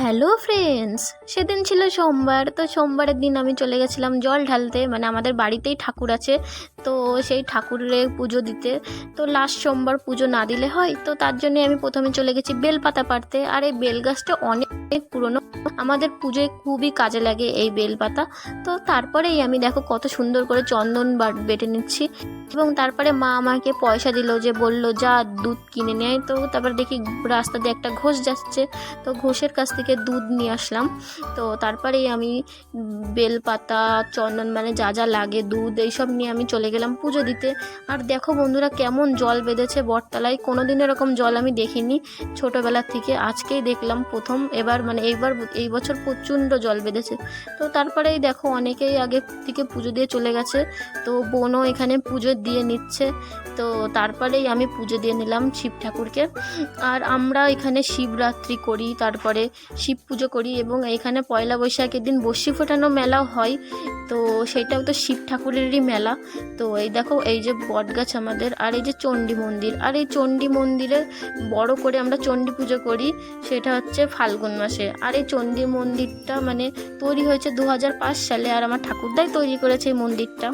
Hello friends, সেদিন ছিল সোমবার। তো সোমবারের দিন আমি চলে গেছিলাম জল ঢালতে, মানে আমাদের বাড়িতেই ঠাকুর আছে, তো সেই ঠাকুরের পুজো দিতে। তো লাস্ট সোমবার পুজো না দিলে হয়, তো তার জন্যে আমি প্রথমে চলে গেছি বেলপাতা পাড়তে। আর এই বেল গাছটা অনেক পুরনো, আমাদের পুজোয় খুবই কাজে লাগে এই বেলপাতা। তো তারপরেই আমি দেখো কত সুন্দর করে চন্দন বেটে নিচ্ছি, এবং তারপরে মা আমাকে পয়সা দিল, যে বলল যা দুধ কিনে নেয়। তো তারপর দেখি রাস্তা দিয়ে একটা ঘোষ যাচ্ছে, তো ঘোষের কাছ থেকে দুধ নিয়ে আসলাম। তো তারপরেই আমি বেলপাতা, চন্দন, মানে যা যা লাগে, দুধ, এইসব নিয়ে আমি চলে গেলাম পুজো দিতে। আর দেখো বন্ধুরা, কেমন জল বেঁধেছে বটতলায়। কোনোদিন এরকম জল আমি দেখিনি ছোটোবেলার থেকে, আজকেই দেখলাম প্রথম। এই বছর প্রচণ্ড জল বেঁধেছে। তো তারপরেই দেখো অনেকেই আগে থেকে পুজো দিয়ে চলে গেছে, তো বোনও এখানে পুজো দিয়ে নিচ্ছে। তো তারপরেই আমি পুজো দিয়ে নিলাম শিব ঠাকুরকে। আর আমরা এখানে শিবরাত্রি করি, তারপরে শিব পুজো করি, এবং এখানে পয়লা বৈশাখের দিন বস্যি ফোটানো মেলাও হয়। তো সেটাও তো শিব ঠাকুরেরই মেলা। তো এই দেখো, এই যে বটগাছ আমাদের, আর এই যে চণ্ডী মন্দির। আর এই চণ্ডী মন্দিরে বড় করে আমরা চণ্ডী পুজো করি, সেটা হচ্ছে ফাল্গুন মাসে। আর এই চণ্ডী মন্দিরটা মানে তৈরি হয়েছে 2005 সালে, আর আমার ঠাকুরদাই তৈরি করেছে এই মন্দিরটা।